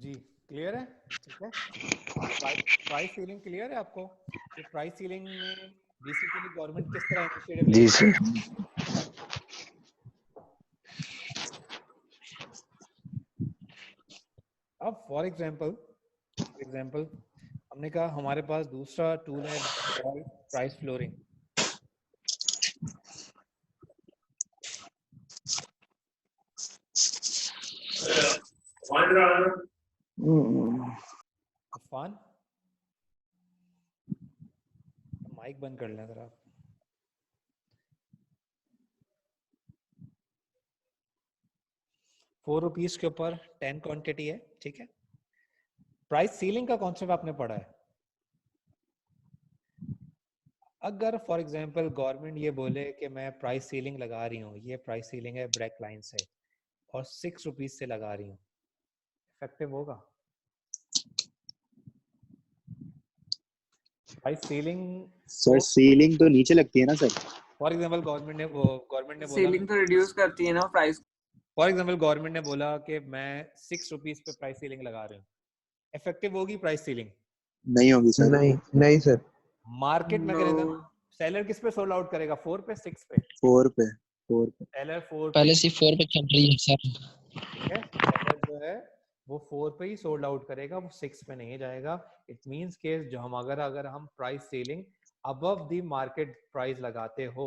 जी clear है? ठीक है, प्राइस सीलिंग क्लियर है आपको? तो प्राइस सीलिंग में बेसिकली गवर्नमेंट किस तरह इनिशिएटिव जी लेती है? सर। अब फॉर एग्जांपल हमने कहा हमारे पास दूसरा टूल है called price flooring. Afan mike बंद कर लें जरा। ₹4 के ऊपर 10 क्वांटिटी है, ठीक है। प्राइस सीलिंग का कॉन्सेप्ट आपने पढ़ा है। अगर फॉर एग्जांपल गवर्नमेंट ये बोले कि मैं प्राइस सीलिंग लगा रही हूँ, ये प्राइस सीलिंग है ब्रेक लाइन से और ₹6 से लगा रही हूँ, इफेक्टिव होगा? प्राइस सीलिंग सर सीलिंग तो नीचे लगती है ना सर। फॉर एग्जांपल गवर्नमेंट ने बोला, सीलिंग तो रिड्यूस करती है ना प्राइस। फॉर एग्जांपल गवर्नमेंट ने बोला कि मैं ₹6 पे प्राइस सीलिंग लगा रही हूँ, इफेक्टिव होगी प्राइस सीलिंग? नहीं होगी सर। नहीं सर। मार्केट मैकेनिज्म सेलर किस पे सोल्ड आउट करेगा? 4 पे 6 पे? 4 पे। सेलर 4 पे, पहले सिर्फ 4 पे चल रही है सर। ठीक है। सेलर जो है वो 4 पे ही सोल्ड आउट करेगा, वो 6 पे नहीं जाएगा। इट मींस के जो हम अगर हम price selling above the market price लगाते हो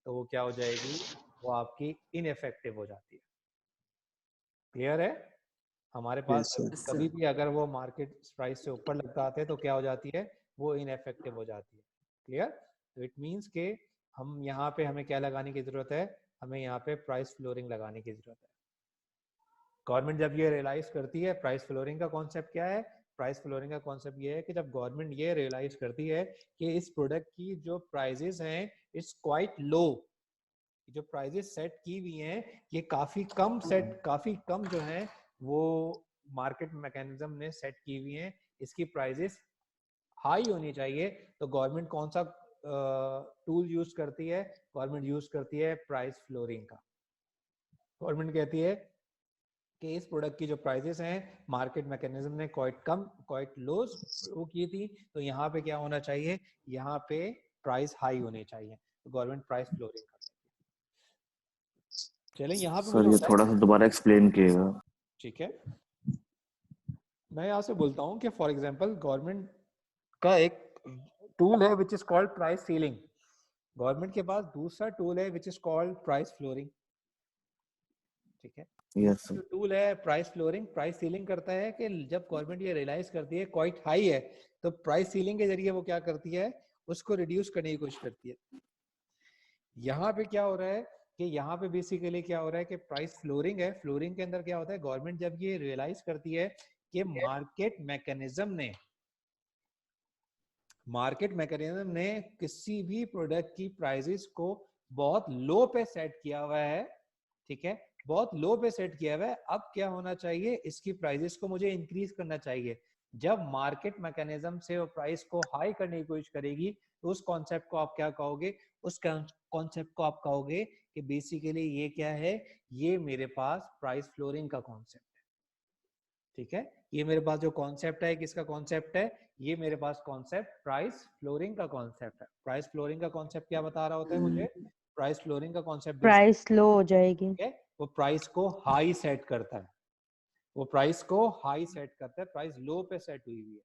तो वो क्या हो जाएगी? वो आपकी इनइफेक्टिव हो जाती है। क्लियर है? हमारे पास कभी भी अगर वो मार्केट प्राइस से ऊपर लगाते हैं तो क्या हो जाती है? वो इनइफेक्टिव हो जाती है। क्लियर? तो इट मींस के हम यहाँ पे हमें क्या लगाने की जरूरत है? हमें यहाँ पे प्राइस फ्लोरिंग लगाने की जरूरत है। गवर्नमेंट जब ये रियलाइज करती है, प्राइस फ्लोरिंग का कॉन्सेप्ट क्या है? प्राइस फ्लोरिंग का कॉन्सेप्ट ये है कि जब गवर्नमेंट ये रियलाइज करती है कि इस प्रोडक्ट की जो प्राइजेस हैं इट्स क्वाइट लो, जो प्राइजेस सेट की हुई हैं ये काफी कम जो है वो मार्केट मैकेनिज्म ने सेट की हुई हैं, इसकी प्राइजेस हाई होनी चाहिए। तो गवर्नमेंट कौन सा टूल यूज करती है? गवर्नमेंट यूज करती है प्राइस फ्लोरिंग का। गवर्नमेंट कहती है कि इस प्रोडक्ट की जो प्राइजेस हैं मार्केट मैकेनिज्म ने क्वाइट लो वो की थी, तो यहाँ पे क्या होना चाहिए? यहाँ पे प्राइस हाई होने चाहिए, तो गवर्नमेंट प्राइस फ्लोरिंग कर देती है। चलें यहाँ पे सर ये थोड़ा सा दोबारा एक्सप्लेन कीजिएगा। ठीक है, मैं यहाँ से बोलता हूँ कि फॉर एग्जांपल गवर्नमेंट का एक टूल है which is called price ceiling. Government के पास दूसरा टूल है which is called price flooring. ठीक है, यस जो टूल है प्राइस फ्लोरिंग, प्राइस सीलिंग करता है कि जब गवर्नमेंट ये रियलाइज करती है क्वाइट हाई है तो प्राइस सीलिंग के जरिए वो क्या करती है? उसको रिड्यूस करने की कोशिश करती है। यहाँ पे क्या हो रहा है कि यहाँ पे बेसिकली क्या हो रहा है कि प्राइस फ्लोरिंग है। फ्लोरिंग के अंदर क्या होता है? गवर्नमेंट जब ये रियलाइज करती है कि मार्केट मैकेनिज्म ने किसी भी प्रोडक्ट की प्राइसेस को बहुत लो पे सेट किया हुआ है, ठीक है, बहुत लो पे सेट किया हुआ है, अब क्या होना चाहिए? इसकी प्राइसेस को मुझे इंक्रीज करना चाहिए। जब मार्केट मैकेनिज्म से वो प्राइस को हाई करने की कोशिश करेगी तो उस कॉन्सेप्ट को आप क्या कहोगे? उस कॉन्सेप्ट को आप कहोगे कि बेसिकली ये क्या है? ये मेरे पास प्राइस फ्लोरिंग का कॉन्सेप्ट है। ठीक है, ये मेरे पास जो कॉन्सेप्ट है किसका कॉन्सेप्ट है? ये मेरे पास कॉन्सेप्ट प्राइस फ्लोरिंग का कॉन्सेप्ट है। प्राइस फ्लोरिंग का कॉन्सेप्ट क्या बता रहा होता है मुझे? प्राइस फ्लोरिंग का कॉन्सेप्ट प्राइस लो हो जाएगी, ठीक है, वो प्राइस को हाई सेट करता है, वो प्राइस को हाई सेट करता है, प्राइस लो पे सेट हुई हुई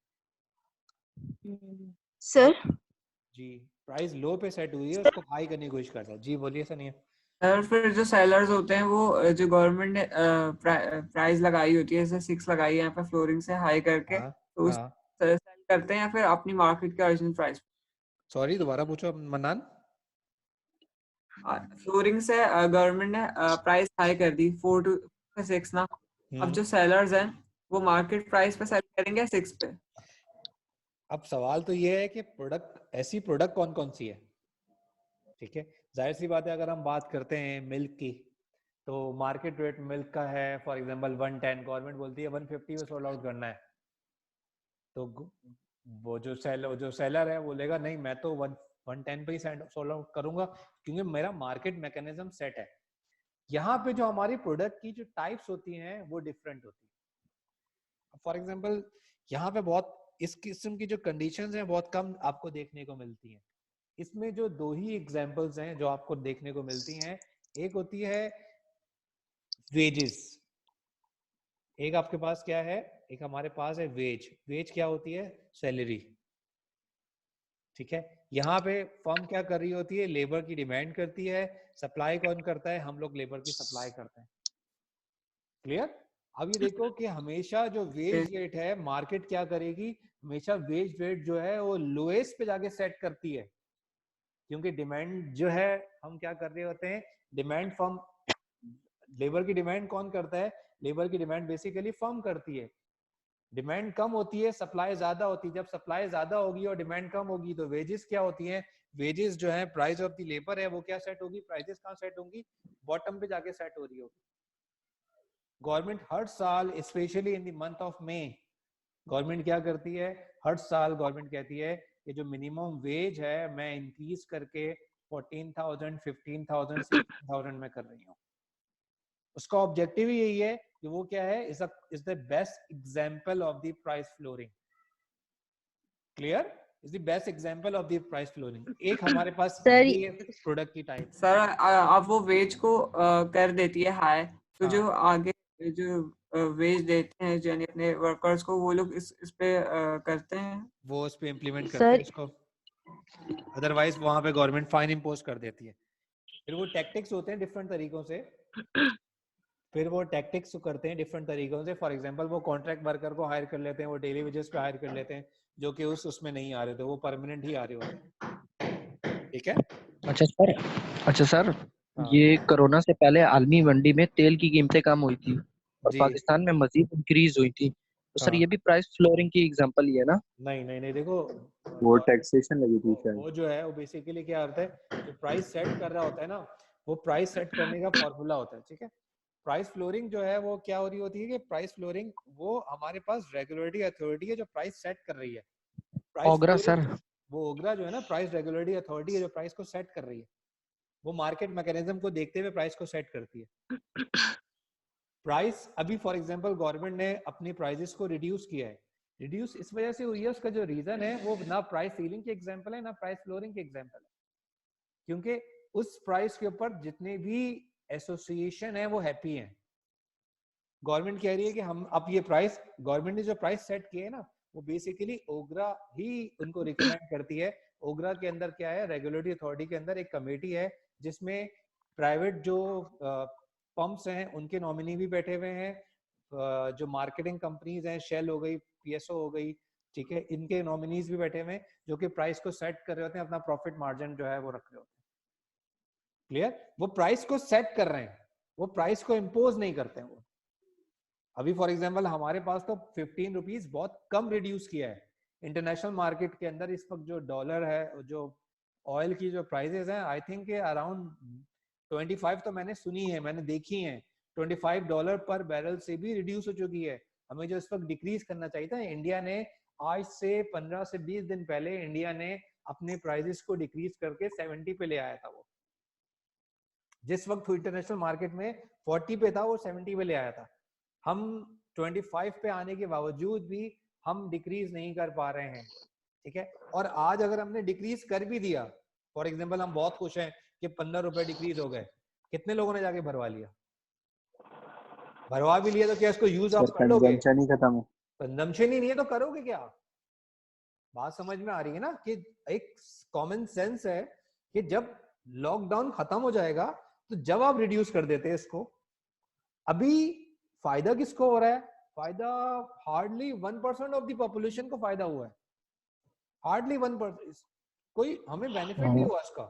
है। सर जी, प्राइस लो पे सेट हुई है, उसको हाई करने की कोशिश करता है। जी बोलिए सनिया। सर फिर जो सेलर्स होते हैं वो जो गवर्नमेंट ने प्राइस लगाई होती है, जैसे 6 लगाई है यहाँ पे फ्लोरिंग से हाई करके, तो उस सेल करते हैं या फिर अपनी मार्केट के ओरिजिनल प्राइस। सॉरी दोबारा पूछो मन्नान। फ्लोरिंग से गवर्नमेंट ने प्राइस हाई कर दी 4 to 6 ना। अब जो सेलर्स हैं वो मार्केट प्राइस पे सेल करेंगे 6 पे। अब सवाल तो ये है कि ऐसी प्रोडक्ट कौन कौन सी है? ठीक है, जाहिर सी बात है अगर हम बात करते हैं मिल्क की तो मार्केट रेट मिल्क का है फॉर एग्जांपल 110, गवर्नमेंट बोलती है 150 में सोल्ड आउट करना है, तो वो जो सेलर है बोलेगा नहीं मैं तो 110 पे ही सोल्ड आउट करूंगा क्योंकि मेरा मार्केट मैकेनिज्म सेट है। यहाँ पे जो हमारी प्रोडक्ट की जो टाइप्स होती हैं वो डिफरेंट होती है। फॉर एग्जांपल यहाँ पे बहुत इस किस्म की जो कंडीशंस हैं बहुत कम आपको देखने को मिलती हैं। इसमें जो दो ही एग्जांपल्स हैं जो आपको देखने को मिलती हैं, एक होती है वेजेस, एक आपके पास क्या है, एक हमारे पास है वेज। वेज क्या होती है? सैलरी। ठीक है, यहाँ पे फर्म क्या कर रही होती है? लेबर की डिमांड करती है। सप्लाई कौन करता है? हम लोग लेबर की सप्लाई करते हैं। क्लियर? अब ये देखो कि हमेशा जो वेज रेट है मार्केट क्या करेगी, हमेशा वेज रेट जो है वो लोएस्ट पे जाके सेट करती है, क्योंकि डिमांड जो है हम क्या कर रहे होते हैं, डिमांड फर्म, लेबर की डिमांड कौन करता है? लेबर की डिमांड बेसिकली फर्म करती है। डिमांड कम होती है, सप्लाई ज्यादा होती है। जब सप्लाई ज्यादा होगी और डिमांड कम होगी तो वेजेस क्या होती हैं? वेजेस जो है प्राइस ऑफ द लेबर है वो क्या सेट होगी? प्राइसेस कहाँ सेट होंगी? बॉटम पे जाके सेट हो रही होगी। गवर्नमेंट हर साल specially in the month of May government क्या करती है? हर साल गवर्नमेंट कहती है कि जो मिनिमम वेज है मैं इंक्रीज करके 14,000, 15,000, 16,000 में कर रही हूँ। उसका ऑब्जेक्टिव ही यही है कि वो क्या है, is the best example of the price flooring. Clear? Is the best example of the price flooring. एक हमारे पास सर ये प्रोडक्ट की टाइप। सर अब वो वेज को कर देती है हाई, तो हाँ। जो आगे जो वेज देते हैं यानी अपने वर्कर्स को, वो लोग इस पे करते हैं, वो उस पे इम्प्लीमेंट करते हैं सर इसको, अदरवाइज वहां पे गवर्नमेंट फाइन इम्पोज कर देती है। फिर वो टैक्टिक्स होते हैं डिफरेंट तरीकों से, फिर वो टैक्टिक्स करते हैं डिफरेंट तरीकों से। फॉर एग्जांपल वो कॉन्ट्रैक्ट वर्कर को हायर कर लेते हैं, वो डेली वेजेस पे हायर कर लेते हैं, जो कि उसमें नहीं आ रहे थे, वो परमानेंट ही आ रहे होते हैं। ठीक है? अच्छा सर, हाँ ये कोरोना से पहले आलमी मंडी में तेल की कीमतें कम हुई थी और जी। पाकिस्तान में मजीद इंक्रीज हुई थी, तो सर हाँ, ये भी प्राइस फ्लोरिंग की एग्जांपल ही है ना? नहीं नहीं नहीं, देखो वो टैक्सेशन लगी थी शायद। वो जो है वो बेसिकली क्या होता है, जो प्राइस सेट कर रहा होता है ना, वो प्राइस सेट करने का फॉर्मूला होता है। ठीक है? प्राइस फ्लोरिंग जो है वो क्या हो रही होती है कि प्राइस फ्लोरिंग वो हमारे पास रेगुलेटरी अथॉरिटी है जो प्राइस सेट कर रही है। Price OGRA flooring, sir. वो ओगरा जो है ना, प्राइस रेगुलेटरी अथॉरिटी है जो प्राइस को सेट कर रही है। वो मार्केट मैकेनिज्म को देखते हुए प्राइस को सेट करती है। प्राइस अभी फॉर एग्जांपल गवर्नमेंट ने अपनी प्राइसेस को रिड्यूस किया है। रिड्यूस इस वजह से हुई है, उसका जो रीजन है वो ना प्राइस सीलिंग के एग्जांपल है ना प्राइस फ्लोरिंग के एग्जांपल है, क्योंकि उस प्राइस के ऊपर जितने भी एसोसिएशन है वो हैप्पी हैं। गवर्नमेंट कह रही है कि हम अब ये प्राइस, गवर्नमेंट ने जो प्राइस सेट किए है ना, वो बेसिकली ओगरा ही उनको रिकमेंड करती है। ओगरा के अंदर क्या है, रेगुलेटरी अथॉरिटी के अंदर एक कमेटी है जिसमें प्राइवेट जो पंप्स हैं उनके नॉमिनी भी बैठे हुए हैं, जो मार्केटिंग कंपनीज हैं, शेल हो गई, पीएसओ हो गई, ठीक है, इनके नॉमिनीज भी बैठे हुए हैं जो कि प्राइस को सेट कर रहे होते हैं, अपना प्रॉफिट मार्जिन जो है वो रख रहे होते हैं। क्लियर? वो प्राइस को सेट कर रहे हैं, वो प्राइस को इम्पोज नहीं करते हैं। वो अभी फॉर एग्जांपल हमारे पास तो 15 रुपीज बहुत कम रिड्यूस किया है। इंटरनेशनल मार्केट के अंदर इस वक्त जो डॉलर है, जो ऑयल की जो प्राइसेस हैं, आई थिंक अराउंड 25 तो मैंने सुनी है, मैंने देखी है, $25 पर बैरल से भी रिड्यूस हो चुकी है। हमें जो इस वक्त डिक्रीज करना चाहिए था, इंडिया ने आज से 15 से 20 दिन पहले इंडिया ने अपने प्राइसेस को डिक्रीज करके 70 पे ले आया था। वो जिस वक्त इंटरनेशनल मार्केट में 40 पे था, वो 70 पे ले आया था। हम 25 पे आने के बावजूद भी हम डिक्रीज नहीं कर पा रहे हैं। ठीक है? और आज अगर हमने डिक्रीज कर भी दिया, फॉर एग्जांपल हम बहुत खुश हैं कि 15 रुपए डिक्रीज हो गए, कितने लोगों ने जाके भरवा लिया? भरवा भी लिया तो क्या इसको यूज आप सर कर लोगे? कंजम्पशन ही खत्म है। कंजम्पशन ही नहीं है तो करोगे क्या? बात समझ में आ रही है ना कि एक कॉमन सेंस है कि जब लॉकडाउन खत्म हो जाएगा तो जब आप रिड्यूस कर देते हैं इसको, अभी फायदा किसको हो रहा है? फायदा हार्डली 1% ऑफ द पॉपुलेशन को फायदा हुआ है, हार्डली 1%। कोई हमें बेनिफिट नहीं हुआ इसका,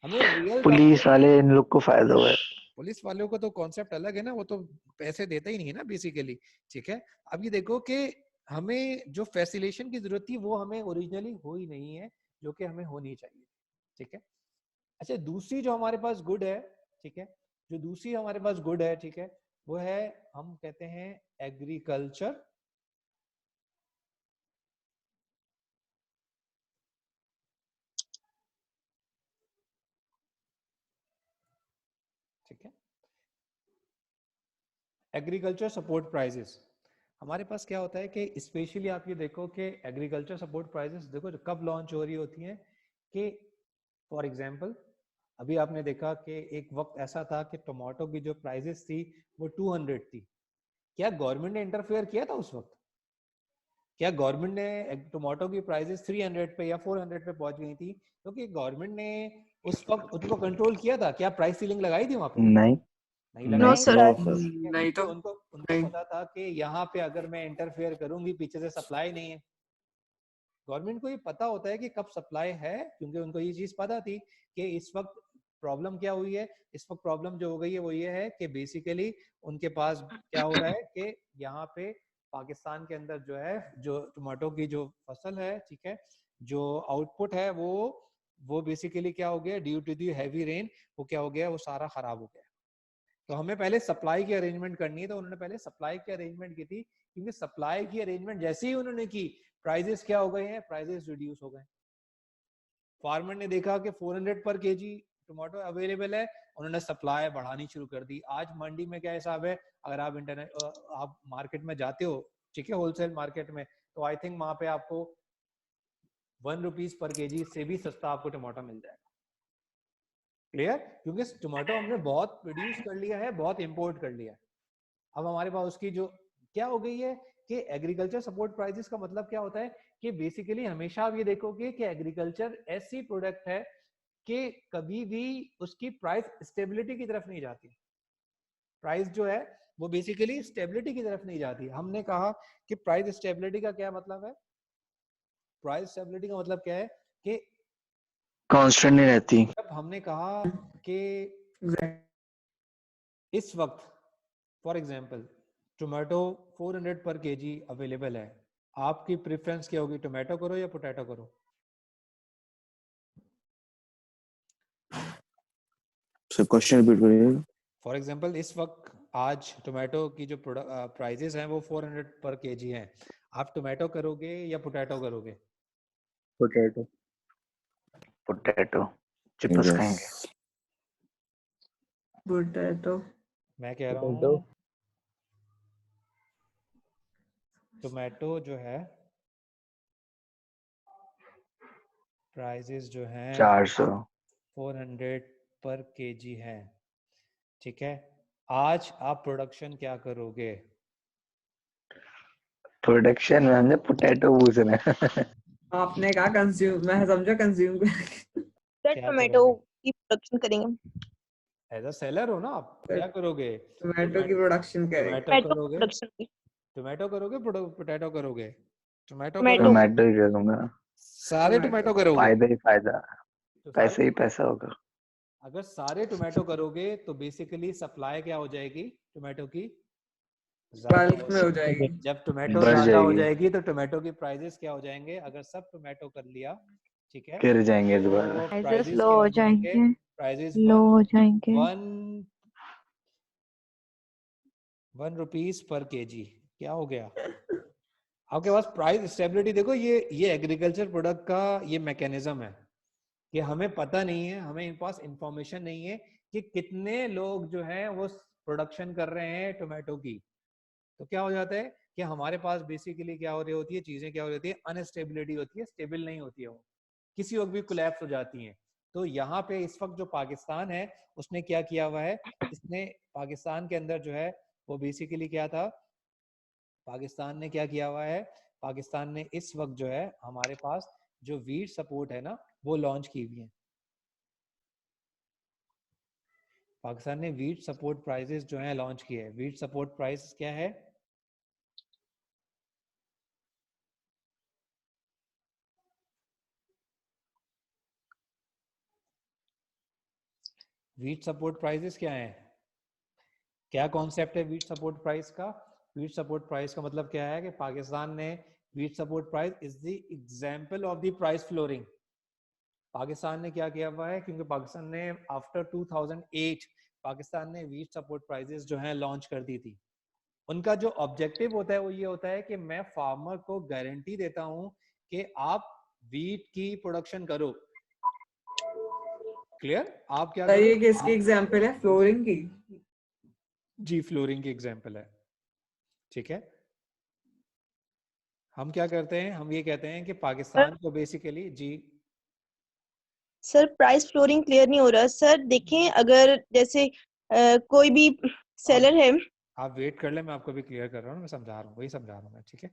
हमें रियल पुलिस वाले इन लोग को फायदा हुआ है। पुलिस वालों का तो कॉन्सेप्ट अलग है ना, वो तो पैसे देता ही नहीं है ना बेसिकली। ठीक है? अब ये देखो कि हमें जो फैसिलेशन की जरूरत थी वो हमें ओरिजिनली हो ही नहीं है, जो कि हमें होनी चाहिए। ठीक है? अच्छा, दूसरी जो हमारे पास गुड है, ठीक है, जो दूसरी हमारे पास गुड है, ठीक है, वो है, हम कहते हैं एग्रीकल्चर। ठीक है? Agriculture support prices. हमारे पास क्या होता है कि स्पेशली आप ये देखो कि एग्रीकल्चर सपोर्ट प्राइसेस देखो कब लॉन्च हो रही होती हैं कि फॉर एग्जांपल अभी आपने देखा कि एक वक्त ऐसा था कि टमाटो की जो प्राइसेस थी वो 200 थी। क्या गवर्नमेंट ने इंटरफेयर किया था उस वक्त? क्या गवर्नमेंट ने टमाटो की प्राइसेस 300 पे या 400 पे पहुंच गई थी क्योंकि गवर्नमेंट ने उस वक्त उनको कंट्रोल किया था? क्या प्राइस सीलिंग लगाई थी वहां पे? नहीं नहीं नो लगाई। सर। नहीं तो उनको नहीं। पता था कि यहाँ पे अगर मैं इंटरफेयर करूंगी पीछे से सप्लाई नहीं है। गवर्नमेंट को ये पता होता है कि कब सप्लाई है क्योंकि उनको ये चीज पता थी कि इस वक्त प्रॉब्लम क्या हुई है। इस वक्त प्रॉब्लम जो हो गई है वो ये है कि बेसिकली उनके पास क्या हो रहा है कि यहाँ पे पाकिस्तान के अंदर जो है जो टमाटो की जो फसल है, ठीक है, जो आउटपुट है वो बेसिकली क्या हो गया due to the heavy rain, वो क्या हो गया, वो सारा खराब हो गया। तो हमें पहले सप्लाई की अरेंजमेंट करनी है, तो उन्होंने पहले सप्लाई की अरेंजमेंट की थी क्योंकि सप्लाई की अरेंजमेंट जैसे ही उन्होंने की प्राइजेस क्या हो गए हैं, प्राइजेस रिड्यूस हो गए। फार्मर ने देखा कि 400 पर केजी टमाटो अवेलेबल है, उन्होंने सप्लाई बढ़ानी शुरू कर दी। आज मंडी में क्या हिसाब है, अगर आप इंटरनेट आप मार्केट में जाते हो, ठीक है, होलसेल मार्केट में, तो आई थिंक वहां पे आपको 1 रुपीज पर केजी से भी सस्ता आपको टमाटो मिल जाएगा। क्लियर? क्योंकि टमाटो हमने बहुत प्रोड्यूस कर लिया है, बहुत इंपोर्ट कर लिया है। अब हमारे पास उसकी जो क्या हो गई है कि एग्रीकल्चर सपोर्ट प्राइसेस का मतलब क्या होता है कि बेसिकली हमेशा आप ये देखोगे कि एग्रीकल्चर ऐसी प्रोडक्ट है कि कभी भी उसकी प्राइस स्टेबिलिटी की तरफ नहीं जाती। प्राइस जो है वो बेसिकली स्टेबिलिटी की तरफ नहीं जाती। हमने कहा कि प्राइस स्टेबिलिटी का क्या मतलब है? प्राइस स्टेबिलिटी का मतलब क्या है कि कांस्टेंट नहीं रहती। जब हमने कहा कि इस वक्त फॉर एग्जांपल टोमेटो 400 पर केजी अवेलेबल है, आपकी प्रेफरेंस क्या होगी, टोमेटो करो या पोटैटो करो? सर क्वेश्चन रिपीट करिए। फॉर एग्जांपल इस वक्त आज टोमेटो की जो प्राइजेस हैं वो 400 पर केजी हैं, आप टोमेटो करोगे या पोटैटो करोगे? पोटैटो। पोटैटो चिप्स खाएंगे। पोटैटो। मैं कह रहा पोटैटो। हूँ टोमेटो जो है प्राइजेस जो हैं 400। 400 पर केजी हैं, ठीक है। आज आप प्रोडक्शन क्या करोगे? प्रोडक्शन में हमने पोटैटो पूछ रहे हैं। आपने कहा कंज्यूम, मैं समझा कंज्यूम क्या टोमेटो करोगे? की प्रोडक्शन करेंगे। एज अ सेलर हो ना आप, क्या करोगे? टोमेटो की प्रोडक्शन करेंगे। टोमेटो टोमेटो करोगे, प्रोडक्शन की। टोमेटो करोगे, पोटैटो करोगे? Tomato tomato. करोगे, टोमेटो ही करूंगा। सारे टोमेटो करोगे? फायदा ही फायदा, तो पैसे ही सारे पैसा होगा। अगर सारे टोमेटो करोगे तो बेसिकली सप्लाई क्या हो जाएगी टोमेटो की? ज्यादा बल्क में हो जाएगी। जब टोमेटो बढ़ ज्यादा हो जाएगी, जाएगी तो टोमेटो की प्राइसेस क्या हो जाएंगे? अगर सब टोमेटो कर लिया, ठीक है, गिर जाएंगे तो दोबारा। प्राइसेस प्राइसेस लो क्या हो हो जाएंगे? जाएंगे, प्राइसेस लो हो जाएंगे। One rupees per KG. क्या हो गया आपके पास? प्राइस स्टेबिलिटी देखो, ये एग्रीकल्चर प्रोडक्ट का ये मैकेनिज्म है कि हमें पता नहीं है, हमें इन पास इंफॉर्मेशन नहीं है कि कितने लोग जो हैं वो प्रोडक्शन कर रहे हैं टोमेटो की। तो क्या हो जाता है कि हमारे पास बेसिकली क्या हो रही होती है, चीजें क्या हो रही होती है, अनस्टेबिलिटी होती है, स्टेबल नहीं होती है, वो किसी वक्त भी कोलैप्स हो जाती हैं। तो यहाँ पे इस वक्त जो पाकिस्तान है उसने क्या किया हुआ है, इसने पाकिस्तान के अंदर जो है वो बेसिकली क्या था, पाकिस्तान ने क्या किया हुआ है, पाकिस्तान ने इस वक्त जो है हमारे पास जो वीट सपोर्ट है ना वो लॉन्च की हुई है। पाकिस्तान ने वीट सपोर्ट प्राइसेस जो है लॉन्च किए हैं। वीट सपोर्ट प्राइस क्या है? वीट सपोर्ट प्राइसेस क्या है? क्या कॉन्सेप्ट है वीट सपोर्ट प्राइस का? वीट सपोर्ट प्राइस का मतलब क्या है कि पाकिस्तान ने wheat support price is the example of the price flooring. Pakistan ने क्या किया हुआ है, क्योंकि पाकिस्तान ने आफ्टर 2008 पाकिस्तान ने वीट सपोर्ट प्राइसेस जो है लॉन्च कर दी थी। उनका जो ऑब्जेक्टिव होता है वो ये होता है कि मैं फार्मर को गारंटी देता हूं कि आप वीट की प्रोडक्शन करो। क्लियर? आप क्या करो? ये किसकी एग्जांपल है? फ्लोरिंग की? जी, फ्लोरिंग की एग्जांपल है, ठीक है। हम क्या करते हैं, हम ये कहते हैं कि पाकिस्तान को बेसिकली जी सर प्राइस फ्लोरिंग क्लियर नहीं हो रहा सर। देखें अगर जैसे कोई भी सेलर है। आप वेट कर ले, मैं आपको भी क्लियर कर रहा हूँ, मैं समझा रहा हूँ, वही समझा रहा हूँ मैं, ठीक है।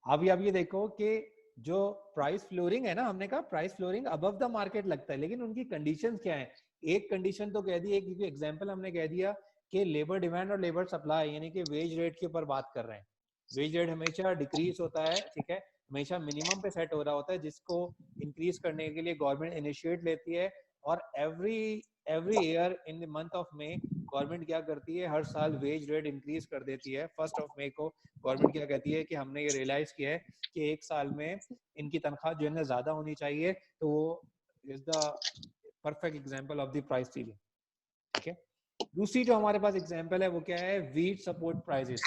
अभी आप ये देखो कि जो प्राइस फ्लोरिंग है ना, हमने कहा price flooring above the market लगता है, लेकिन उनकी कंडीशंस क्या है। एक कंडीशन तो कह दी, एक एग्जांपल हमने कह दिया कि लेबर डिमांड और लेबर सप्लाई, यानी कि वेज रेट के ऊपर बात कर रहे हैं। वेज रेट हमेशा डिक्रीज होता है, ठीक है, हमेशा मिनिमम पे सेट हो रहा होता है, जिसको इंक्रीज करने के लिए गवर्नमेंट इनिशिएट लेती है। और every year in the month of May government क्या करती है, हर साल वेज रेट इंक्रीज कर देती है। 1 मई को गवर्नमेंट क्या कहती है कि हमने ये रियलाइज किया है कि एक साल में इनकी तनख्वाह जो है ज्यादा होनी चाहिए, तो वो is the perfect example of the price ceiling, ठीक है। दूसरी जो हमारे पास एग्जांपल है वो क्या है, wheat support prices.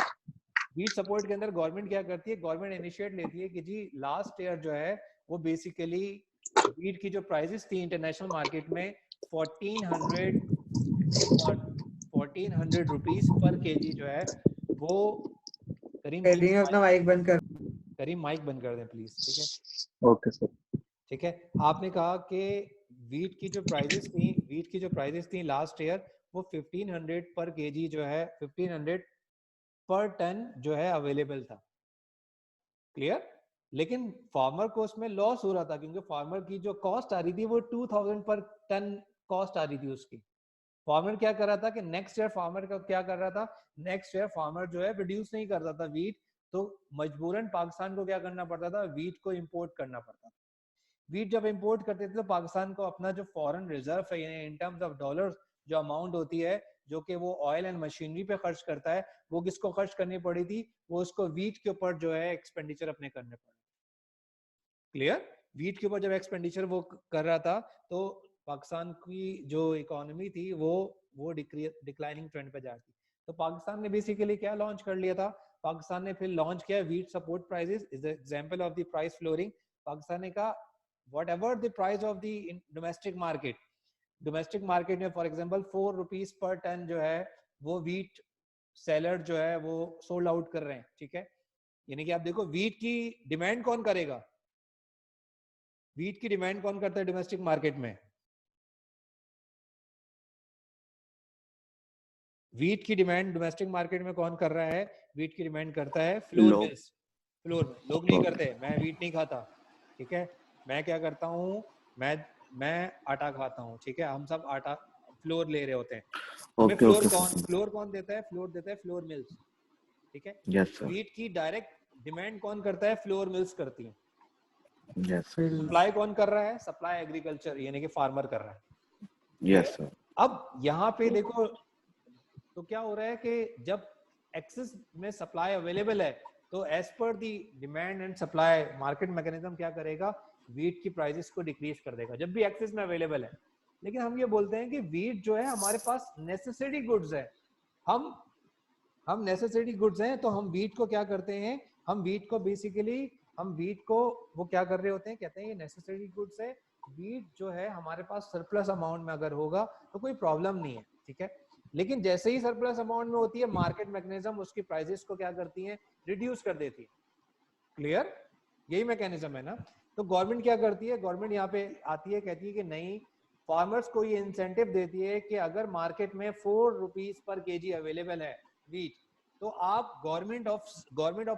Wheat support के अंदर गवर्नमेंट क्या करती है, गवर्नमेंट इनिशिएट लेती है कि जी लास्ट ईयर जो है वो बेसिकली वीट की जो प्राइसेस थी इंटरनेशनल मार्केट में 1400 रुपीस पर केजी जो है वो, करीम प्लीज अपना माइक बंद कर। करीम माइक बंद कर दें प्लीज, ठीक है। Okay sir. ठीक है, आपने कहा कि वीट की जो प्राइसेस थी लास्ट ईयर वो 1500 पर केजी जो है, 1500 पर टन जो है अवेलेबल था, क्लियर। लेकिन फार्मर को उसमें लॉस हो रहा था, क्योंकि फार्मर की जो कॉस्ट आ रही थी वो 2000 पर टन कॉस्ट आ रही थी उसकी। फार्मर क्या कर रहा था कि नेक्स्ट ईयर फार्मर का क्या कर रहा था, नेक्स्ट ईयर फार्मर जो है प्रोड्यूस नहीं करता था वीट, तो मजबूरन पाकिस्तान को क्या करना पड़ता था, वीट को इंपोर्ट करना पड़ता था। वीट जब इंपोर्ट करते थे तो पाकिस्तान को अपना जो फॉरेन रिजर्व है, यानी इन टर्म्स ऑफ डॉलर्स जो अमाउंट होती है जो कि वो ऑयल एंड मशीनरी पे खर्च करता है, वो किसको खर्च करनी पड़ी थी, वो उसको वीट के ऊपर जो है एक्सपेंडिचर अपने करने पड़े, क्लियर। वीट के ऊपर जब एक्सपेंडिचर वो कर रहा था तो पाकिस्तान की जो इकोनॉमी थी वो डिक्लाइनिंग ट्रेंड पे जा रही थी। तो पाकिस्तान ने बेसिकली क्या लॉन्च कर लिया था, पाकिस्तान ने फिर लॉन्च किया wheat support prices is the example of the price flooring. Pakistan ने कहा whatever the price of the domestic market में फॉर एग्जांपल 4 रुपीस पर टन जो है वो वीट सेलर जो है वो सोल्ड आउट कर रहे हैं, ठीक है। यानी कि आप देखो वीट की डिमांड कौन करेगा, वीट की डिमांड कौन करता है डोमेस्टिक मार्केट में, वीट की डिमांड डोमेस्टिक मार्केट में कौन कर रहा है, वीट की डिमांड करता है फ्लोर मिल्स। फ्लोर में लोग नहीं करते, मैं वीट नहीं खाता, ठीक है, मैं क्या करता हूँ, मैं आटा खाता हूँ, ठीक है, हम सब आटा फ्लोर ले रहे होते हैं। हमें फ्लोर कौन देता है, फ्लोर देता है फ्लोर मिल्स, ठीक है। वीट की डायरेक्ट डिमांड कौन करता है, फ्लोर मिल्स करती है। सप्लाई कौन कर रहा है, सप्लाई एग्रीकल्चर यानी कि फार्मर कर रहा है। Yes sir. अब यहाँ पे देखो तो क्या हो रहा है कि जब एक्सेस में सप्लाई अवेलेबल है तो as per the demand and supply market mechanism क्या करेगा, वीट की प्राइसेस को डिक्रीज कर देगा जब भी एक्सेस में अवेलेबल है। लेकिन हम ये बोलते हैं कि वीट जो है हमारे पास नेसेसरी गुड्स है, हम नेसेसरी गुड्स हैं, तो हम वीट को क्या करते हैं, हम वीट को बेसिकली हम वीट को वो क्या कर रहे होते हैं, कहते हैं ये नेसेसरी गुड्स है, वीट जो है हमारे पास सरप्लस अमाउंट में अगर होगा तो कोई प्रॉब्लम नहीं है, ठीक है। लेकिन जैसे ही सरप्लस अमाउंट में होती है मार्केट मैकेनिज्म उसकी प्राइसेस को क्या करती है, रिड्यूस कर देती है, क्लियर, यही मैकेनिज्म है ना। तो गवर्नमेंट क्या करती है, गवर्नमेंट यहाँ पे आती है, कहती है कि नहीं, फार्मर्स को ये इंसेंटिव देती है कि अगर मार्केट में 4 रुपीस पर केजी अवेलेबल है वीट, तो आप गवर्नमेंट ऑफ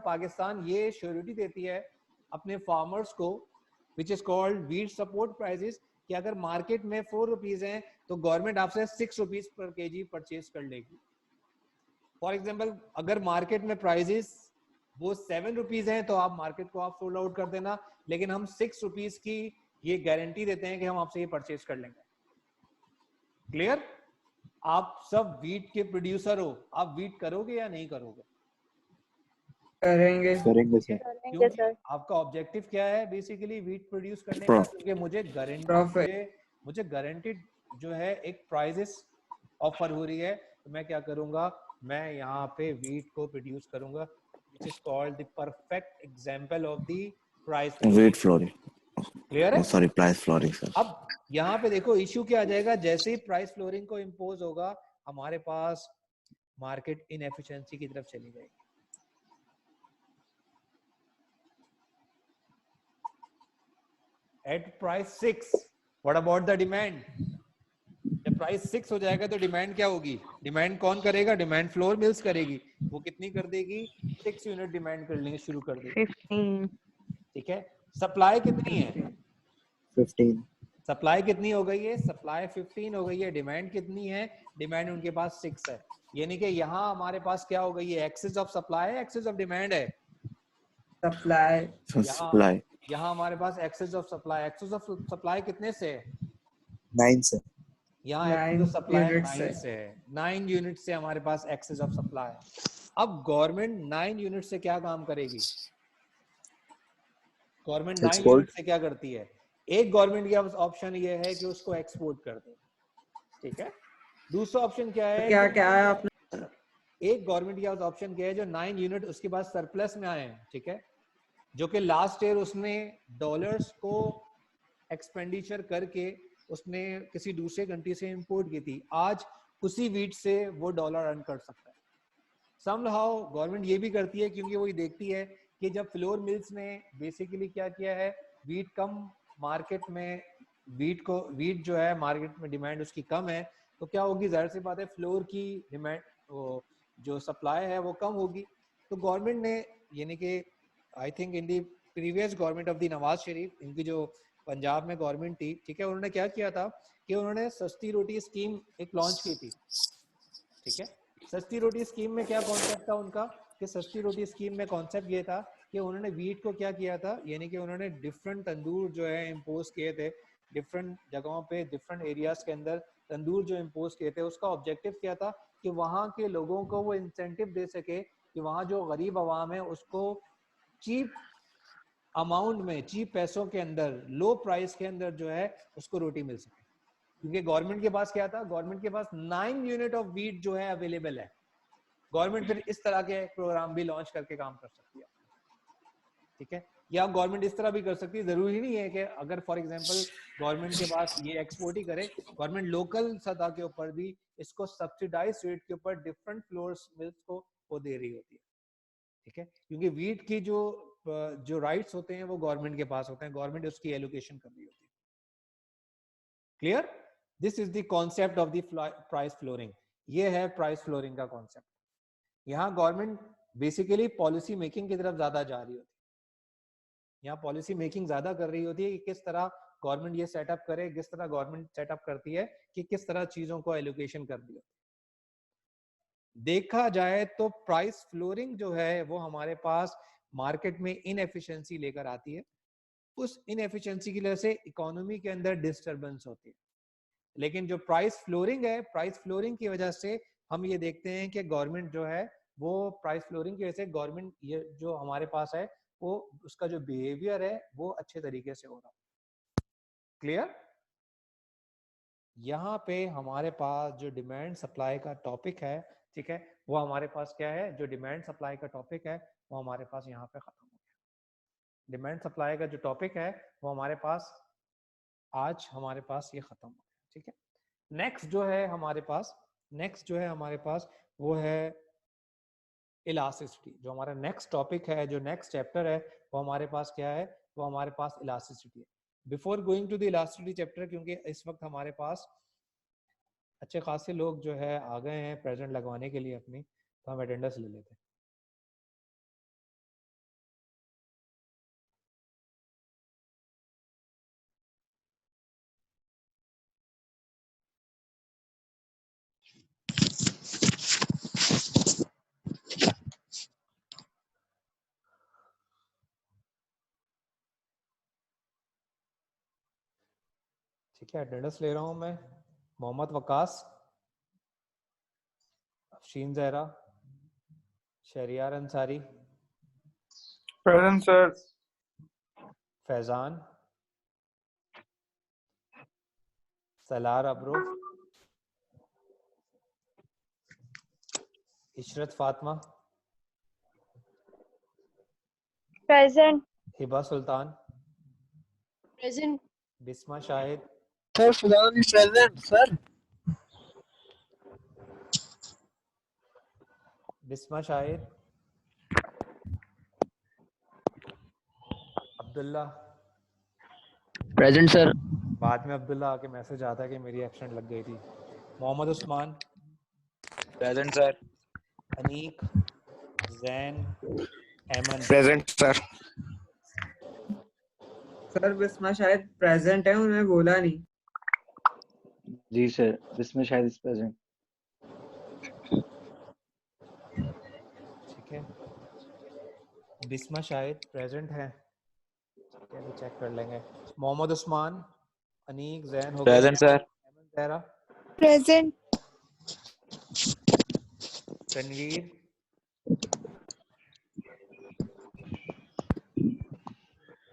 पाकिस्तान ये श्योरिटी देती है अपने फार्मर्स को, which is called wheat support prices, कि अगर मार्केट में 4 रुपीस है तो गवर्नमेंट आपसे 6 रुपीस पर केजी परचेज कर लेगी। फॉर एग्जाम्पल अगर मार्केट में प्राइसेस वो 7 रुपीस हैं तो आप मार्केट को आप सोल्ड आउट कर देना, लेकिन हम 6 रुपीस की ये गारंटी देते हैं कि हम आपसे ये परचेज कर लेंगे, क्लियर। आप सब वीट के प्रोड्यूसर हो, आप वीट करोगे या नहीं करोगे, करेंगे सर। क्योंकि आपका ऑब्जेक्टिव क्या है बेसिकली वीट प्रोड्यूस करने का, क्योंकि मुझे गारंटीड जो है एक प्राइसेस ऑफर हो रही है, तो मैं क्या करूंगा, मैं यहाँ पे वीट को प्रोड्यूस करूंगा, which is called the perfect example of the price wheat flooring, clear है, सॉरी प्राइस फ्लोरिंग सर। अब यहाँ पे देखो इश्यू क्या आ जाएगा, जैसे ही प्राइस फ्लोरिंग को इम्पोज होगा हमारे पास मार्केट इनएफिशिएंसी की तरफ चली जाएगी, at price 6, what about the demand? जब प्राइस 6 हो जाएगा तो डिमांड क्या होगी? डिमांड कौन करेगा? डिमांड फ्लोर मिल्स करेगी। वो कितनी कर देगी? 6 यूनिट डिमांड करनी शुरू कर देगी। 15। ठीक है। सप्लाई कितनी है? 15। सप्लाई कितनी हो गई है? सप्लाई 15 हो गई है। डिमांड कितनी है? डिमांड उनके पास 6 है। यानी कि यहाँ हमारे पास क्या हो गई है? एक्सेस ऑफ सप्लाई है, एक्सेस ऑफ डिमांड है? सप्लाई। सप्लाई यहाँ हमारे पास excess of supply, excess of supply कितने से है? 9 से। यहाँ 9 एक्सेस ऑफ सप्लाई यूनिट 9 से है। 9 यूनिट से हमारे पास एक्सेस ऑफ सप्लाई है। अब गवर्नमेंट 9 यूनिट से क्या काम करेगी? Government 9 Export. यूनिट से क्या करती है? एक गवर्नमेंट की ऑप्शन ये है कि उसको एक्सपोर्ट कर दे। ठीक है। दूसरा ऑप्शन क्या है? क्या क्या है आपने? एक गवर्नमेंट की ऑप्शन क्या है? जो 9 यूनिट उसके बाद सरप्लस में आए हैं, ठीक है, जो कि लास्ट ईयर उसने डॉलर्स को एक्सपेंडिचर करके उसने किसी दूसरे कंट्री से इंपोर्ट की थी, आज उसी वीट से वो डॉलर अर्न कर सकता है। समहाउ गवर्नमेंट ये भी करती है क्योंकि वो ये देखती है कि जब फ्लोर मिल्स ने बेसिकली क्या किया है, वीट कम मार्केट में, वीट जो है मार्केट में डिमांड उसकी कम है, तो क्या होगी? जाहिर सी बात है फ्लोर की डिमांड, जो सप्लाई है वो कम होगी। तो गवर्नमेंट ने, यानी कि I think in the previous government of the Nawaz Sharif, इनकी जो पंजाब में गवर्नमेंट थी, ठीक है, उन्होंने क्या किया था कि उन्होंने सस्ती रोटी स्कीम एक लॉन्च की थी। ठीक है। सस्ती रोटी स्कीम में क्या कॉन्सेप्ट था उनका? कि सस्ती रोटी स्कीम में कॉन्सेप्ट ये था कि उन्होंने वीट को क्या किया था, यानी कि उन्होंने डिफरेंट तंदूर जो है इम्पोज किए थे, डिफरेंट जगहों पे, डिफरेंट एरियाज के अंदर तंदूर जो इम्पोज किए थे। उसका ऑब्जेक्टिव क्या था कि वहाँ के लोगों को वो इंसेंटिव दे सके कि वहाँ जो गरीब आवाम है उसको चीप अमाउंट में, चीप पैसों के अंदर, लो प्राइस के अंदर जो है उसको रोटी मिल सके। क्योंकि गवर्नमेंट के पास क्या था? गवर्नमेंट के पास 9 यूनिट ऑफ वीट जो है अवेलेबल है। गवर्नमेंट फिर इस तरह के प्रोग्राम भी लॉन्च करके काम कर सकती है। ठीक है। या गवर्नमेंट इस तरह भी कर सकती है, जरूरी नहीं है कि अगर फॉर एग्जांपल गवर्नमेंट के पास ये एक्सपोर्ट ही करे, गवर्नमेंट लोकल सतह के ऊपर भी इसको सब्सिडाइज रेट के ऊपर डिफरेंट फ्लोर्स मिल्स को वो दे रही होती है। ठीक है। क्योंकि वीट की जो राइट्स होते हैं वो गवर्नमेंट के पास होते हैं, गवर्नमेंट उसकी एलोकेशन कर रही होती है। Clear? This is the concept of the price flooring. ये है प्राइस फ्लोरिंग का कॉन्सेप्ट। यहाँ गवर्नमेंट बेसिकली पॉलिसी मेकिंग की तरफ ज्यादा जा रही होती है। यहाँ पॉलिसी मेकिंग ज्यादा कर रही होती है कि किस तरह गवर्नमेंट ये सेटअप करे, किस तरह गवर्नमेंट सेटअप करती है कि किस तरह चीजों को एलोकेशन कर दी होती है। देखा जाए तो प्राइस फ्लोरिंग जो है वो हमारे पास मार्केट में इनएफिशिएंसी लेकर आती है। उस इनएफिशिएंसी की वजह से इकोनॉमी के अंदर डिस्टरबेंस होती है। लेकिन जो प्राइस फ्लोरिंग है, प्राइस फ्लोरिंग की वजह से हम ये देखते हैं कि गवर्नमेंट जो है वो प्राइस फ्लोरिंग की वजह से गवर्नमेंट ये जो हमारे पास है वो उसका जो बिहेवियर है वो अच्छे तरीके से हो रहा है। क्लियर? यहाँ पे हमारे पास जो डिमांड सप्लाई का टॉपिक है, ठीक है, वो हमारे पास क्या है? जो डिमांड सप्लाई का टॉपिक है वो हमारे पास यहाँ पे खत्म हो गया। डिमांड सप्लाई का जो टॉपिक है वो हमारे पास आज हमारे पास ये खत्म हो गया। ठीक है। नेक्स्ट जो है हमारे पास वो है इलास्टिसिटी। जो हमारा नेक्स्ट टॉपिक है, जो नेक्स्ट चैप्टर है वो हमारे पास क्या है? वो हमारे पास इलास्टिसिटी है। Before going to the elasticity chapter, क्योंकि इस वक्त हमारे पास अच्छे खासे लोग जो है आ गए हैं प्रेजेंट लगवाने के लिए अपनी, तो हम अटेंडेंस ले लेते हैं। ठीक है, अटेंडेंस ले रहा हूं मैं। Mohammad Waqas, Afsheen Zahra, Shahryar Ansari, present sir. Faizan, Salar Abro, Ishrat Fatima, present. Hiba Sultan, present. Bisma Shahid, sir फिलहाल present sir. Bisma Shahid, Abdullah, present sir. बाद में अब्दुल्ला आके मैसेज आता है कि मेरी एब्सेंट लग गई थी। Mohammad Usman, present sir. Aneeq, Jain, Aiman, present sir. Sir Bisma शायद प्रेजेंट है, उन्होंने बोला नहीं। जी सर, इसमें शायद इस प्रेजेंट। ठीक है, बिस्मा शायद प्रेजेंट है, ठीक है, चेक कर लेंगे। मोहम्मद उस्मान, अनीक, जैन हो गए। Present sir. Aiman, Zahra, present.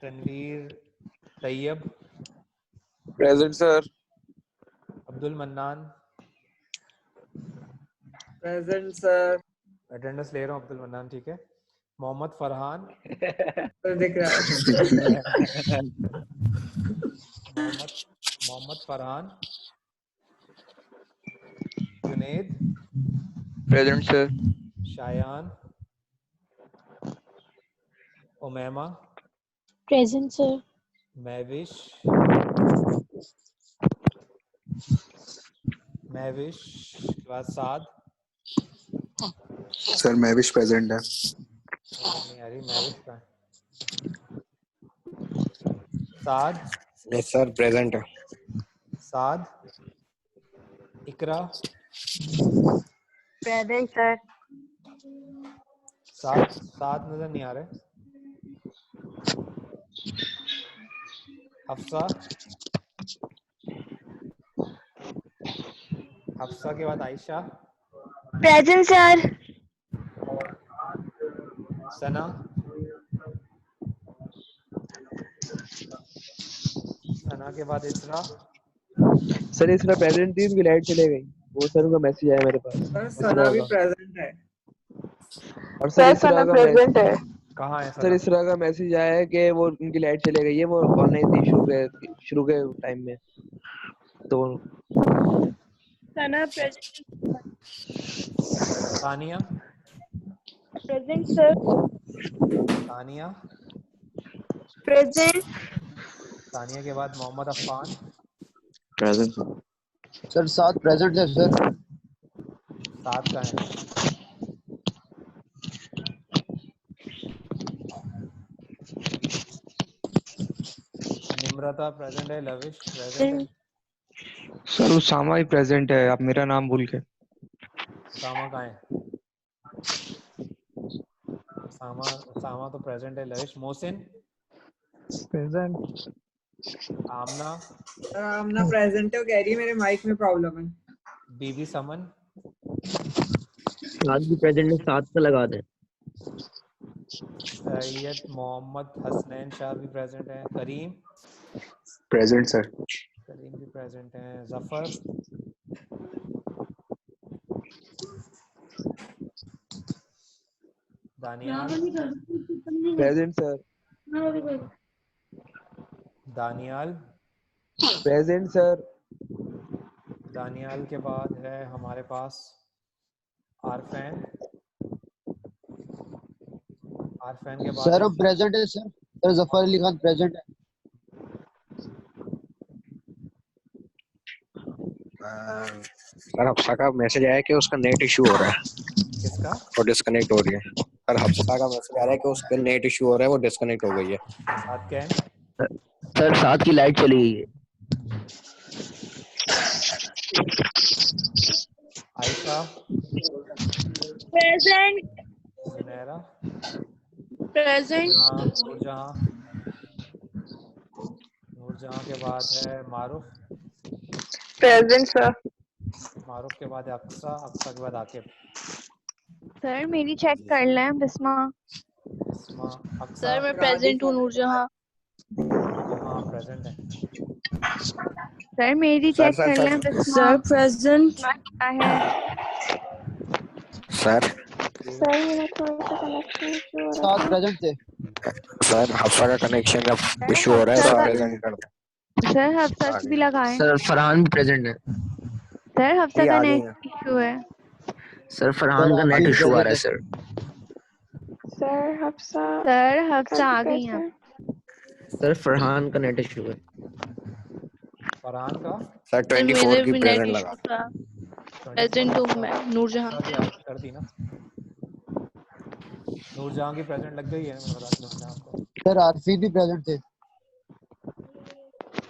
Tanveer, Tayyab, present sir. Abdul Mannan, present sir. Attendance ले रहा हूँ अब्दुल मन्नान, ठीक है। मोहम्मद फरहान, सर दिख रहा है। Mohammad Farhan, Junaid, present sir. Shayan, Umaima, present sir. Mahvish, के बाद साद, सर महविश प्रेजेंट है। नहीं आ रही महविश का है। साद, यस सर, प्रेजेंट है। साद, इकरा, प्रेजेंट सर। साद नजर नहीं आ रहे। हफ्सा के बाद आयशा, प्रेजेंट सर। सना, सना के बाद इसरा, सर इसरा प्रेजेंट थी, उनकी लाइट चले गई। वो सर उनका मैसेज आया मेरे पास। सर सना भी प्रेजेंट है। और सर इसरा का प्रेजेंट है। कहाँ है सर सना? इसरा का मैसेज आया है कि वो उनकी लाइट चले गई है, वो ऑनलाइन थी शुरू के टाइम में। तो Sana present. Tania, present sir. Tania, present. Tania के बाद Mohammad Affan, present sir 7 present है सर। सात का है। निम्रता प्रेजेंट है, लविश प्रेजेंट है। सर उसामा ही प्रेजेंट है, आप मेरा नाम भूल के। उसामा कहाँ है? उसामा तो प्रेजेंट है। Lavish, Mohsin present. Amna, sir Amna present है, वो कह रही है मेरे माइक में प्रॉब्लम है। बीबी समन, आज भी प्रेजेंट में 7 का लगा दें। सैयद मोहम्मद हसनैन शाह भी प्रेजेंट है। करीम, प्रेजेंट सर। करीम भी प्रेजेंट है। Zafar, Daniyal, present sir. Daniyal, present sir. Daniyal के बाद है हमारे पास आरफैन, आरफैन के बाद सर अब प्रेजेंट है sir. Sir Zafar Ali Khan present है। सर हफ्सा का मैसेज आया कि उसका नेट इशू हो रहा है। किसका? और डिस्कनेक्ट हो रही है। सर हफ्सा का मैसेज आ रहा है कि उसका नेट इशू हो रहा है, वो डिस्कनेक्ट हो गई है। साथ क्या है? सर 7 की लाइट चली गई है। आयशा, प्रेजेंट। सुनहरा, प्रेजेंट। नूरजहां के बाद है मारूफ, प्रेजेंट सर। मारूफ के बाद है अक्सा, अक्सा के बाद आकिब। सर मेरी चेक कर लें। बिस्मा। अक्सा, सर मैं प्रेजेंट हूँ। नूरजहां। हाँ प्रेजेंट है। सर मेरी चेक कर लें। बिस्मा। सर प्रेजेंट है। सर सर मेरा थोड़ा सा कनेक्शन इशू हो रहा 7 था। प्रेजेंट थे। सर हफ्सा का कनेक्शन जब इशू हो रहा है तो प्रेजेंट कर दो। सर हफ्सा भी लगाएं। सर फरहान भी प्रेजेंट है। सर हफ्सा का आ गई नेट इशू है। सर फरहान का नेट इशू आ रहा है सर। सर हफ्सा आ गई हैं। सर फरहान का नेट इशू है। फरहान का सर सर 24 मेरे की भी नेट प्रेजेंट इशू लगा। था। प्रेजेंट तो मैं नूरजहां कर दी ना, नूरजहां की प्रेजेंट लग गई है, मैंने बता दिया मैंने आपको। सर आरफीन भी प्रेजेंट थे।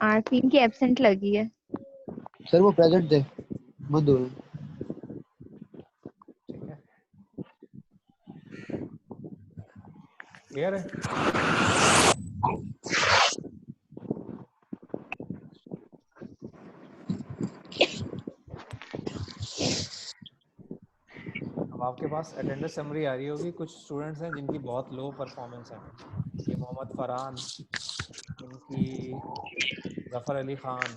आरफीन की एब्सेंट लगी है। सर वो प्रेजेंट थे, मधु। ठीक है, क्लियर है? अब आपके पास अटेंडेंस समरी आ रही होगी। कुछ स्टूडेंट्स हैं जिनकी बहुत लो परफॉर्मेंस है, ये मोहम्मद फरहान, इनकी जफर अली खान,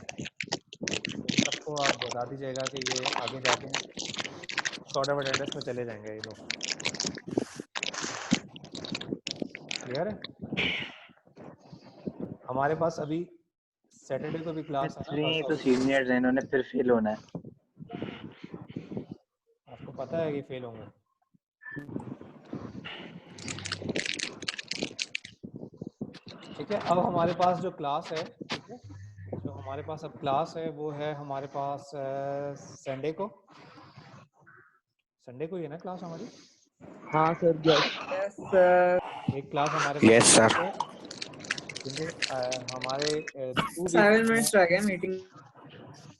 इन सबको आप बता दीजिएगा कि ये आगे जाके शॉर्ट ऑफ अटेंडेंस में चले जाएंगे ये लोग। क्लियर है? हमारे पास अभी सैटरडे को भी क्लास है ना, नहीं तो सीनियर्स हैं, इन्होंने फिर फेल होना है। आपको पता है कि फेल होंगे। ठीक है, अब हमारे पास जो क्लास है, ठीक है, जो हमारे पास अब क्लास है वो है हमारे पास संडे को। संडे को ही है ना क्लास हमारी? हाँ सर। Yes sir. एक क्लास हमारे पास यस सर। है, क्योंकि हमारे 2 7 वीक मिनट्स रह गए मीटिंग।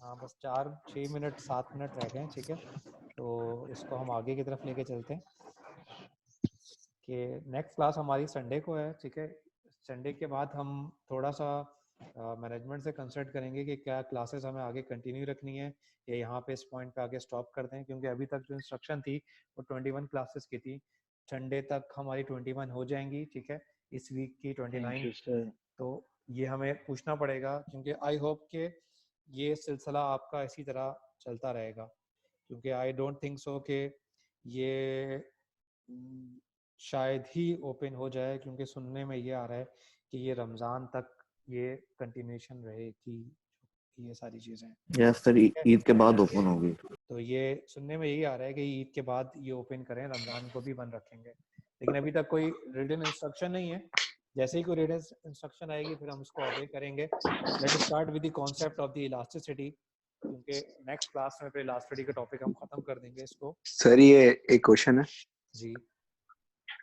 हाँ, बस 4-6 मिनट 7 मिनट रह गए हैं। ठीक है, तो इसको हम आगे की तरफ लेके चलते हैं कि नेक्स्ट क्लास हमारी संडे को है। ठीक है, संडे के बाद हम थोड़ा सा मैनेजमेंट से कंसल्ट करेंगे कि क्या क्लासेस हमें आगे कंटिन्यू रखनी है या यहाँ पे इस पॉइंट पे आगे स्टॉप करते हैं, क्योंकि अभी तक जो इंस्ट्रक्शन थी वो 21 क्लासेस की थी। संडे तक हमारी 21 हो जाएंगी। ठीक है, इस वीक की 29। तो ये हमें पूछना पड़ेगा, क्योंकि आई होप कि ये सिलसिला आपका इसी तरह चलता रहेगा, क्योंकि आई डोंट थिंक सो कि ये शायद ही ओपन हो जाए, क्योंकि सुनने में ये आ रहा है कि ये रमज़ान तक ये कंटिन्यूशन रहेगी, ये सारी चीज़ें। यस सर, ईद के बाद ओपन होगी। तो ये सुनने में यही आ रहा है कि ईद के बाद ये ओपन करें, रमज़ान को भी बंद रखेंगे, लेकिन अभी तक कोई रिटन इंस्ट्रक्शन नहीं है। जैसे ही कोई रिटन इंस्ट्रक्शन आएगी फिर हम उसको ऑबे करेंगे। Let us start with the concept of the elasticity, क्योंकि नेक्स्ट क्लास में फिर इलास्टिसिटी का टॉपिक हम खत्म कर देंगे इसको। सर ये एक क्वेश्चन है जी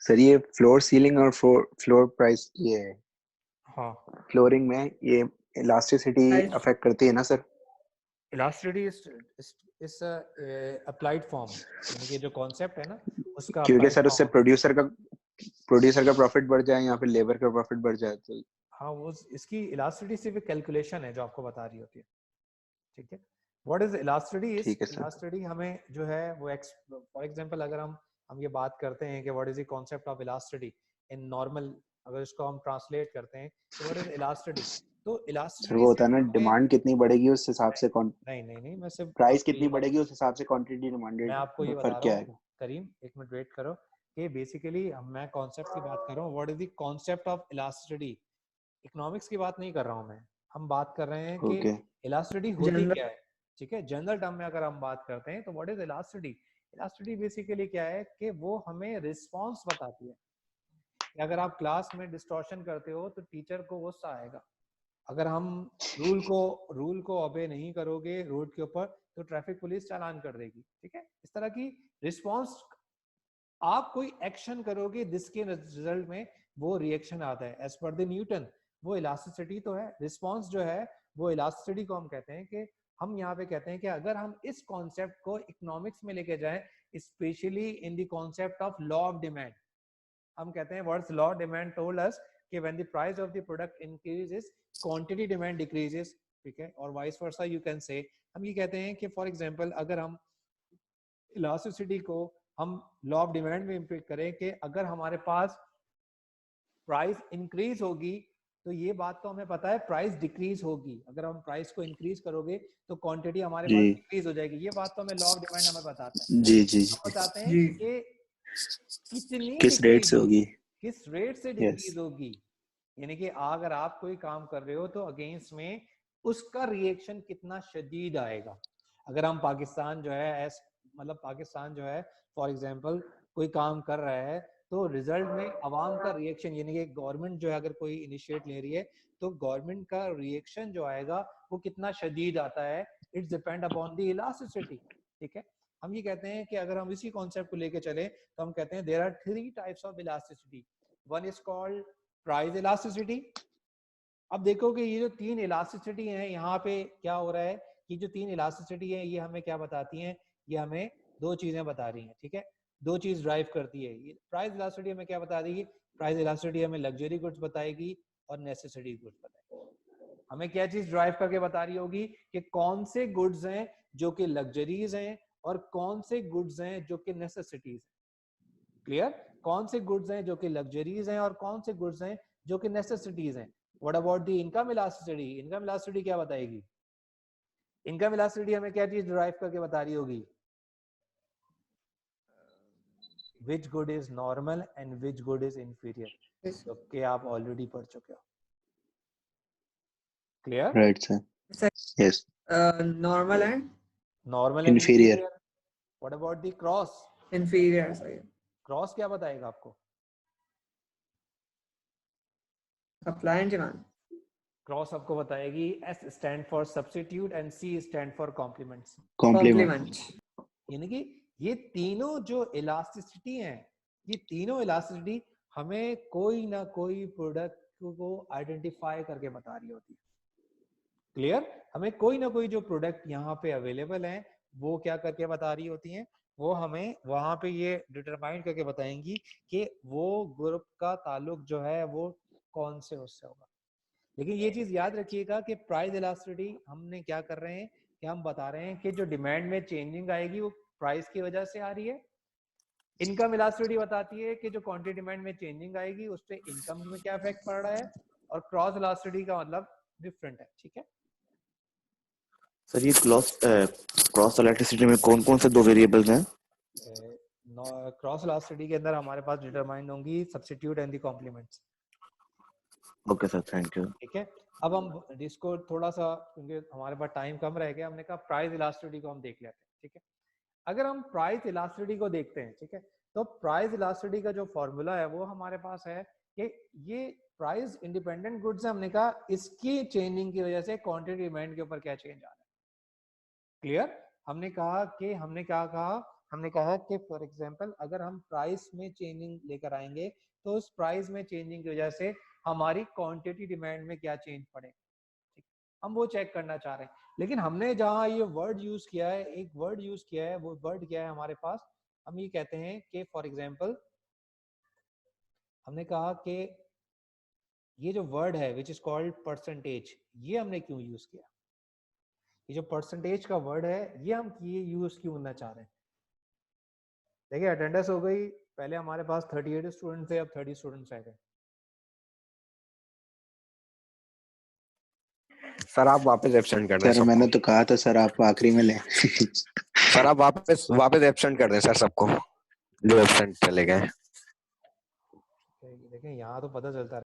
सर, ये फ्लोर सीलिंग और फ्लोर प्राइस, ये हाँ, फ्लोरिंग में ये इलास्टिसिटी अफेक्ट करती है ना sir? Elasticity is applied form, यानी कि जो कॉन्सेप्ट है ना उसका क्योंकि सर applied उससे form। प्रोड्यूसर का प्रॉफिट बढ़ जाए या फिर लेबर का प्रॉफिट बढ़ जाए तो हाँ, वो इसकी इलास्टिसिटी सिर्फ एक कैलकुलेशन है जो आपको बता रही होती है। ठीक है, व्हाट इज इलास्टिसिटी? इलास्टिसिटी हमें जो है वो फॉर एग्जांपल अगर हम ये बात करते हैं कि what is the concept of elasticity in normal, अगर इसको हम ट्रांसलेट करते हैं तो व्हाट इज इलास्टिसिटी? तो सर इलास्टिसिटी वो होता है ना, डिमांड कितनी बढ़ेगी उस हिसाब से नहीं, मैं सिर्फ प्राइस कितनी बढ़ेगी उस हिसाब से क्वांटिटी डिमांडेड, मैं आपको ये बता फर्क रहा क्या हूँ है? करीम, एक मिनट वेट करो, कि बेसिकली मैं कॉन्सेप्ट की बात कर रहा हूँ। What is the concept of elasticity? Economics की बात नहीं कर रहा हूँ मैं, हम बात कर रहे हैं कि इलास्टिसिटी होती क्या है। ठीक है, जनरल टर्म में अगर हम बात करते हैं तो what is elasticity? Elasticity basically क्या है कि वो हमें रिस्पांस बताती है कि अगर आप क्लास में डिस्टॉर्शन करते हो तो टीचर को गुस्सा आएगा। अगर हम रूल को ओबे नहीं करोगे रोड के ऊपर तो ट्रैफिक पुलिस चालान कर देगी। ठीक है, इस तरह की रिस्पांस, आप कोई एक्शन करोगे जिसके रिजल्ट में वो रिएक्शन आता है एज पर द न्यूटन, वो इलास्टिसिटी तो है। रिस्पांस जो है वो इलास्टिसिटी को हम कहते हैं कि हम यहाँ पे कहते हैं कि अगर हम इस कॉन्सेप्ट को इकोनॉमिक्स में लेके जाएं, specially in the concept of law of demand, हम कहते हैं what's law of demand told us कि when the price of the product increases quantity demand decreases. ठीक है, और vice versa you can say, हम ये कहते हैं कि फॉर एग्जांपल अगर हम इलास्टिसिटी को हम लॉ ऑफ डिमांड में इंप्लीट करें कि अगर हमारे पास प्राइस इंक्रीज होगी तो ये बात तो हमें पता है प्राइस डिक्रीज होगी, अगर हम प्राइस को इंक्रीज करोगे तो क्वांटिटी हमारे पास डिक्रीज हो जाएगी। ये बात तो हमें लॉ ऑफ डिमांड हमें बताता है। जी बताते हैं कि कितनी किस रेट से होगी, किस रेट से डिक्रीज होगी, यानी कि अगर आप कोई काम कर रहे हो तो अगेंस्ट में उसका रिएक्शन कितना शदीद आएगा। अगर हम पाकिस्तान जो है मतलब पाकिस्तान जो है फॉर एग्जांपल कोई काम कर रहा है तो रिजल्ट में अवाम का रिएक्शन, यानी कि गवर्नमेंट जो है अगर कोई इनिशिएट ले रही है तो गवर्नमेंट का रिएक्शन जो आएगा वो कितना शदीद आता है, it's depend upon the elasticity. ठीक है, हम ये कहते हैं कि अगर हम इसी कॉन्सेप्ट को लेके चले तो हम कहते हैं there are 3 types of elasticity. One is called price elasticity. अब देखो कि ये जो 3 इलास्टिसिटी हैं, यहाँ पे क्या हो रहा है कि जो 3 इलास्टिसिटी है ये हमें क्या बताती हैं, ये हमें 2 चीजें बता रही हैं। ठीक है, 2 चीज ड्राइव करती है। ये प्राइस इलास्टिसिटी हमें क्या बता देगी, प्राइस इलास्टिसिटी हमें लग्जरी गुड्स बताएगी और नेसेसिटी गुड्स बताएगी। हमें क्या चीज ड्राइव करके बता रही होगी कि कौन से गुड्स हैं जो कि लग्जरीज हैं और कौन से गुड्स हैं जो कि नेसेसिटीज हैं। क्लियर, कौन से गुड्स हैं जो कि लग्जरीज हैं और कौन से गुड्स हैं जो कि नेसेसिटीज हैं। What about the income elasticity, income elasticity क्या बताएगी, इनकम इलास्टिसिटी हमें क्या चीज ड्राइव करके बता रही होगी, which good is normal and which good is inferior, तो कि आप ऑलरेडी पढ़ चुके हो। Clear, right sir, yes, normal and inferior, what about the cross, inferior सही। क्रॉस क्या बताएगा आपको, सप्लाई एंड डिमांड। क्रॉस आपको बताएगी S stand for substitute and C stand for complements। Complement, यानी कि ये तीनों जो इलास्टिसिटी हैं, ये तीनों इलास्टिसिटी हमें कोई ना कोई प्रोडक्ट को आइडेंटिफाई करके बता रही होती है। क्लियर, हमें कोई ना कोई जो प्रोडक्ट यहाँ पे अवेलेबल हैं वो क्या करके बता रही होती हैं, वो हमें वहां पे ये डिटरमाइन करके बताएंगी कि वो ग्रुप का ताल्लुक जो है वो कौन से उससे होगा। लेकिन ये चीज याद रखिएगा कि प्राइस इलास्टिसिटी हमने क्या कर रहे हैं कि हम बता रहे हैं कि जो डिमांड में चेंजिंग आएगी वो प्राइस की वजह से आ रही है। इनकम इलास्टिसिटी बताती है कि जो क्वांटिटी डिमांड में चेंजिंग आएगी उस पे इनकम में क्या इफेक्ट पड़ रहा है, और क्रॉस इलास्टिसिटी का मतलब डिफरेंट है। ठीक है सर, ये क्रॉस इलास्टिसिटी में कौन कौन से 2 वेरिएबल्स हैं? क्रॉस इलास्टिसिटी के अंदर हमारे पास डिटरमाइन होंगी substitute and the complements. Okay sir, thank you. ठीक है, अब हम इसको थोड़ा सा, क्योंकि हमारे पास टाइम कम रह गया, हमने कहा प्राइस इलास्टिसिटी को हम देख लेते हैं। ठीक है, अगर हम प्राइस इलास्टिसिटी को देखते हैं, ठीक है, तो प्राइस इलास्टिसिटी का जो फॉर्मूला है वो हमारे पास है कि ये प्राइस इंडिपेंडेंट गुड्स है, हमने कहा इसकी चेंजिंग की वजह से क्वांटिटी डिमांड के ऊपर क्या चेंज आ रहा है। क्लियर, हमने कहा कि हमने कहा कि फॉर एग्जांपल अगर हम प्राइस में चेंजिंग लेकर आएंगे तो उस प्राइस में चेंजिंग की वजह से हमारी क्वांटिटी डिमांड में क्या चेंज पड़ेगा, ठीक, हम वो चेक करना चाह रहे हैं। लेकिन हमने जहां ये वर्ड यूज किया है, एक वर्ड यूज किया है, वो वर्ड क्या है हमारे पास, हम ये कहते हैं कि फॉर एग्जांपल हमने कहा कि ये जो वर्ड है विच इज कॉल्ड परसेंटेज, ये हमने क्यों यूज किया, ये जो परसेंटेज का वर्ड है ये हम ये यूज क्यों करना चाह रहे हैं। देखिए अटेंडेंस हो गई, पहले हमारे पास 38 स्टूडेंट थे, अब 30 स्टूडेंट्स रह गए। सर आप वापस एब्सेंट कर दें सर मैंने तो कहा था सर आप आखिरी में लें। सर आप वापस एब्सेंट कर दें सर सबको जो एब्सेंट चले गए। देखिए यहाँ तो पता चलता